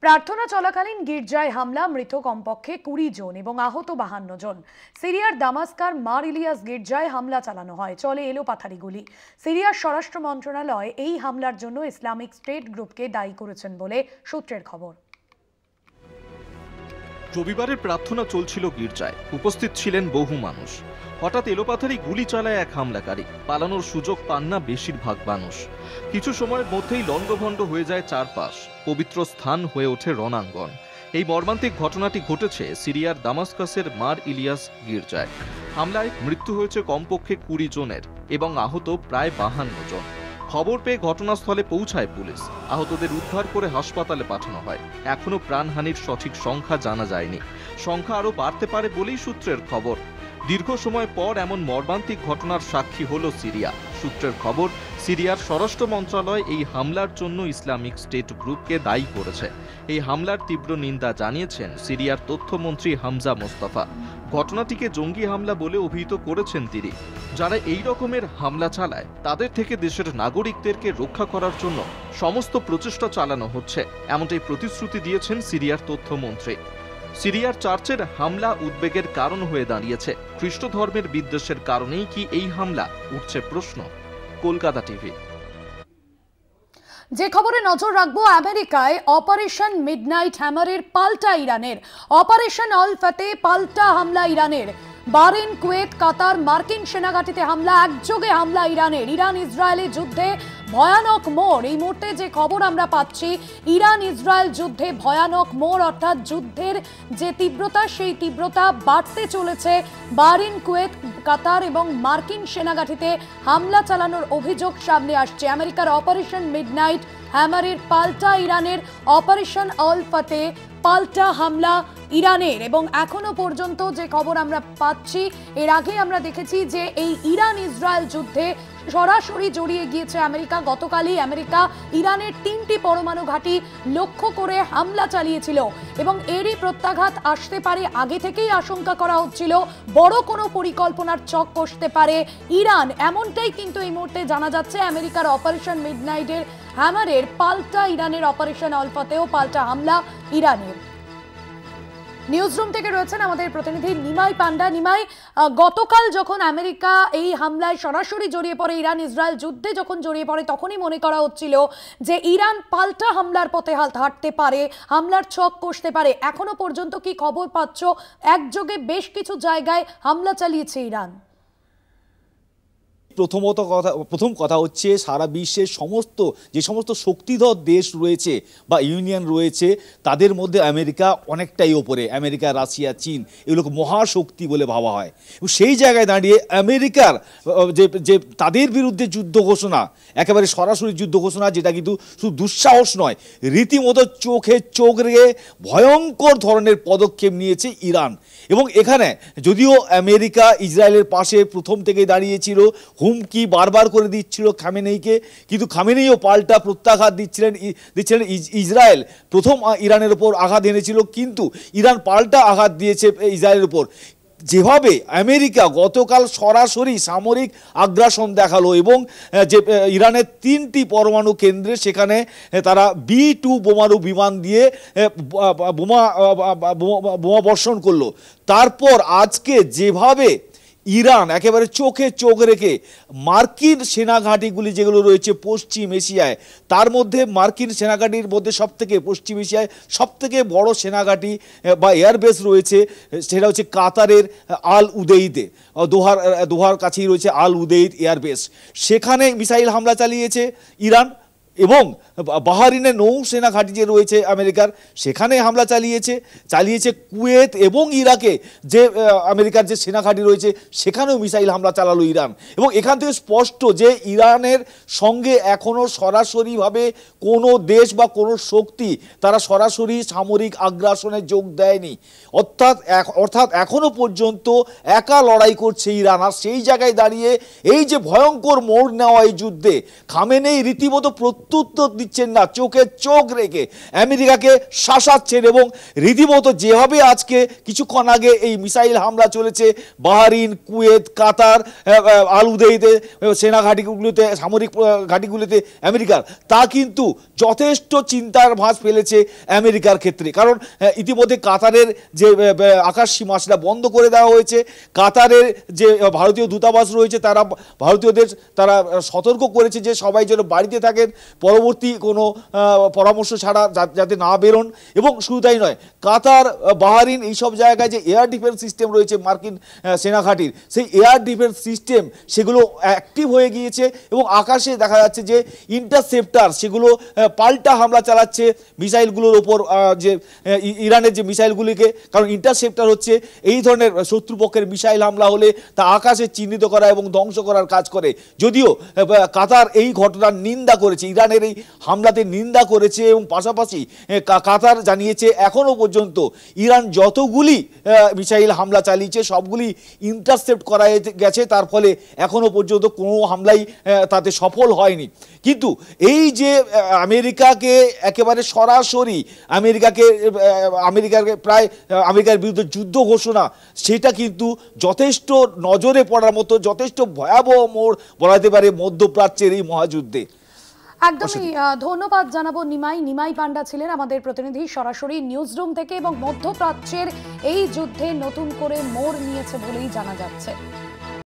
প্রার্থনা চলাকালীন গির্জায় হামলা, মৃত কমপক্ষে 20 জন এবং আহত 52 জন। সিরিয়ার দামাস্কার মার ইলিয়াস গির্জায় হামলা চালানো হয়, চলে এলোপাথারি গুলি। সিরিয়ার স্বরাষ্ট্র মন্ত্রণালয় এই হামলার জন্য ইসলামিক স্টেট গ্রুপকে দায়ী করেছেন বলে সূত্রের খবর। রবিবারের প্রার্থনা চলছিল গির্জায়, উপস্থিত ছিলেন বহু মানুষ। হঠাৎ এলোপাথারি গুলি চালায় এক হামলাকারী। পালানোর সুযোগ পান না বেশিরভাগ মানুষ। কিছু সময়ের মধ্যেই লণ্ডভণ্ড হয়ে যায় চারপাশ, পবিত্র স্থান হয়ে ওঠে রণাঙ্গন। এই মর্মান্তিক ঘটনাটি ঘটেছে সিরিয়ার দামাস্কাসের মার ইলিয়াস গির্জায়। হামলায় মৃত্যু হয়েছে কমপক্ষে 20 জনের এবং আহত প্রায় 52 জন। খবর পেয়ে ঘটনাস্থলে পৌঁছায় পুলিশ। আহতদের উদ্ধার করে হাসপাতালে পাঠানো হয়। এখনো প্রাণহানির সঠিক সংখ্যা জানা যায়নি। সংখ্যা আরও বাড়তে পারে বলেই সূত্রের খবর। দীর্ঘ সময় পর এমন মর্মান্তিক ঘটনার সাক্ষী হল সিরিয়া। সূত্রের খবর, সিরিয়ার স্বরাষ্ট্র মন্ত্রণালয় এই হামলার জন্য ইসলামিক স্টেট গ্রুপকে দায়ী করেছে। এই হামলার তীব্র নিন্দা জানিয়েছেন সিরিয়ার তথ্যমন্ত্রী হামজা মোস্তফা। ঘটনাটিকে জঙ্গি হামলা বলে অভিহিত করেছেন তিনি। যারা এই রকমের হামলা চালায় তাদের থেকে দেশের নাগরিকদেরকে রক্ষা করার জন্য সমস্ত প্রচেষ্টা চালানো হচ্ছে, এমনটাই প্রতিশ্রুতি দিয়েছেন সিরিয়ার তথ্যমন্ত্রী। সিরিয়ার চার্চের হামলা উদ্বেগের কারণ হয়ে দাঁড়িয়েছে। খ্রিস্ট ধর্মের বিদ্বেষের কারণেই কি এই হামলা, উঠছে প্রশ্ন। কলকাতা টিভি। যে খবরে নজর রাখবো, আমেরিকায় অপারেশন মিডনাইট হ্যামারের পাল্টা ইরানের। অপারেশন অল ফাতে পাল্টা হামলা ইরানের। বাহরেন, কুয়েত, কাতার, মার্কিন সেনাঘাঁটিতে হামলা, একযোগে হামলা ইরানের। ইরান ইসরায়েলি যুদ্ধে ভয়ানক মোড়। এই মুহূর্তে যে খবর আমরা পাচ্ছি, ইরান ইসরায়েল যুদ্ধে ভয়ানক মোড়, অর্থাৎ যুদ্ধের যে তীব্রতা, সেই তীব্রতা বাড়তে চলেছে। বাহরেন, কুয়েত, কাতার এবং মার্কিন সেনাঘাঁটিতে হামলা চালানোর অভিযোগ সামনে আসছে। আমেরিকার অপারেশন মিডনাইট হ্যামারের পাল্টা ইরানের। অপারেশন অল ফাতে পাল্টা হামলা ইরানের। এবং এখনো পর্যন্ত যে খবর আমরা পাচ্ছি, এর আগে আমরা দেখেছি যে এই ইরান ইসরায়েল যুদ্ধে সরাসরি জড়িয়ে গিয়েছে আমেরিকা। গতকালই আমেরিকা ইরানের 3টি পরমাণু ঘাঁটি লক্ষ্য করে হামলা চালিয়েছিল এবং এরই প্রত্যাঘাত আসতে পারে। আগে থেকেই আশঙ্কা করা হচ্ছিল বড় কোনো পরিকল্পনার ছক কষতে পারে ইরান, এমনটাই কিন্তু এই মুহূর্তে জানা যাচ্ছে। আমেরিকার অপারেশন মিডনাইটের হ্যামারের পাল্টা ইরানের অপারেশন অল ফাতেও পাল্টা হামলা ইরানের। নিউজরুম থেকে রয়েছেন আমাদের প্রতিনিধি নিমাই পান্ডা। নিমাই, গতকাল যখন আমেরিকা এই হামলায় সরাসরি জড়িয়ে পড়ে, ইরান ইসরায়েল যুদ্ধে যখন জড়িয়ে পড়ে, তখনই মনে করা হচ্ছিল যে ইরান পাল্টা হামলার পথে হাঁটতে পারে, হামলার ছক কষতে পারে। এখনো পর্যন্ত কি খবর পাচ্ছ? একযোগে বেশ কিছু জায়গায় হামলা চালিয়েছে ইরান। প্রথম কথা হচ্ছে, সারা বিশ্বের যে সমস্ত শক্তিধর দেশ রয়েছে বা ইউনিয়ন রয়েছে, তাদের মধ্যে আমেরিকা অনেকটাই ওপরে। আমেরিকা, রাশিয়া, চীন এগুলোকে মহাশক্তি বলে ভাবা হয়। এবং সেই জায়গায় দাঁড়িয়ে আমেরিকার যে তাদের বিরুদ্ধে যুদ্ধ ঘোষণা, একেবারে সরাসরি যুদ্ধ ঘোষণা, যেটা কিন্তু শুধু দুঃসাহস নয়, রীতিমতো চোখে চোখ রেখে ভয়ঙ্কর ধরনের পদক্ষেপ নিয়েছে ইরান। এবং এখানে যদিও আমেরিকা ইসরায়েলের পাশে প্রথম থেকেই দাঁড়িয়েছিল, হুমকি বারবার করে দিচ্ছিল খামেনেইকে, কিন্তু খামেনেইও পাল্টা প্রত্যাঘাত দিচ্ছিলেন ইসরায়েল প্রথম ইরানের উপর আঘাত এনেছিল, কিন্তু ইরান পাল্টা আঘাত দিয়েছে ইসরায়েলের উপর। যেভাবে আমেরিকা গতকাল সরাসরি সামরিক আগ্রাসন দেখালো এবং যে ইরানের 3টি পরমাণু কেন্দ্রে সেখানে তারা B-2 বোমারু বিমান দিয়ে বোমা বর্ষণ করলো, তারপর আজকে যেভাবে ইরান একেবারে চোখে চোখ রেখে মার্কিন সেনাঘাঁটিগুলি যেগুলো রয়েছে পশ্চিম এশিয়ায়, তার মধ্যে মার্কিন সেনাঘাঁটির মধ্যে পশ্চিম এশিয়ায় সবথেকে বড় সেনাঘাঁটি বা এয়ারবেস রয়েছে, সেটা হচ্ছে কাতারের আল উদেইদে, দোহার কাছেই রয়েছে আল উদেইদ এয়ারবেস। সেখানে মিসাইল হামলা চালিয়েছে ইরান। এবং বাহরিনের নৌসেনা ঘাঁটি যে রয়েছে আমেরিকার, সেখানে হামলা চালিয়েছে কুয়েত এবং ইরাকে যে আমেরিকার যে সেনা ঘাঁটি রয়েছে, সেখানেও মিসাইল হামলা চালালো ইরান। এবং এখান থেকে স্পষ্ট যে ইরানের সঙ্গে এখনও সরাসরিভাবে কোনো দেশ বা কোনো শক্তি তারা সরাসরি সামরিক আগ্রাসনে যোগ দেয়নি। অর্থাৎ এখনও পর্যন্ত একা লড়াই করছে ইরান। আর সেই জায়গায় দাঁড়িয়ে এই যে ভয়ঙ্কর মোড় নেওয়া এই যুদ্ধে, খামেনেই রীতিমতো প্রত্যুত্তর দিচ্ছেন না, চোখে চোখ রেখে আমেরিকাকে শাসাচ্ছেন। এবং রীতিমতো যেভাবে আজকে কিছুক্ষণ আগে এই মিসাইল হামলা চলেছে বাহরিন, কুয়েত, কাতার, আল উদেইতে সেনা ঘাঁটিগুলোতে, সামরিক ঘাঁটিগুলোতে আমেরিকার, তা কিন্তু যথেষ্ট চিন্তার ভাঁজ ফেলেছে আমেরিকার ক্ষেত্রে। কারণ ইতিমধ্যে কাতারের যে আকাশ সীমা সেটা বন্ধ করে দেওয়া হয়েছে। কাতারের যে ভারতীয় দূতাবাস রয়েছে তারা ভারতীয়দের তারা সতর্ক করেছে যে সবাই যেন বাড়িতে থাকেন, পরবর্তী কোনো পরামর্শ ছাড়া যাতে না বেরোন। এবং শুধু তাই নয়, কাতার, বাহরিন এইসব জায়গায় যে এয়ার ডিফেন্স সিস্টেম রয়েছে মার্কিন সেনা ঘাঁটির, সেই এয়ার ডিফেন্স সিস্টেম সেগুলো অ্যাক্টিভ হয়ে গিয়েছে। এবং আকাশে দেখা যাচ্ছে যে ইন্টারসেপ্টার সেগুলো পাল্টা হামলা চালাচ্ছে মিসাইলগুলোর ওপর, যে ইরানের যে মিসাইলগুলিকে। কারণ ইন্টারসেপ্টার হচ্ছে এই ধরনের শত্রুপক্ষের মিসাইল হামলা হলে তা আকাশে চিহ্নিত করা এবং ধ্বংস করার কাজ করে। যদিও কাতার এই ঘটনার নিন্দা করেছে, ইরানের এই হামলাতে নিন্দা করেছে। এবং পাশাপাশি কাতার জানিয়েছে এখনও পর্যন্ত ইরান যতগুলি মিসাইল হামলা চালিয়েছে সবগুলি ইন্টারসেপ্ট করা গেছে, তার ফলে এখনও পর্যন্ত কোনো হামলাই তাতে সফল হয়নি। কিন্তু এই যে আমেরিকাকে একেবারে সরাসরি আমেরিকাকে প্রায় আমেরিকার বিরুদ্ধে যুদ্ধ ঘোষণা, সেটা কিন্তু যথেষ্ট নজরে পড়ার মতো, যথেষ্ট ভয়াবহ মোড় বলা যেতে পারে মধ্যপ্রাচ্যের এই মহাযুদ্ধে। একদমই ধন্যবাদ জানাবো নিমাই পান্ডা ছিলেন আমাদের প্রতিনিধি সরাসরি নিউজ রুম থেকে। এবং মধ্যপ্রাচ্যের এই যুদ্ধে নতুন করে মোড় নিয়েছে বলেই জানা যাচ্ছে।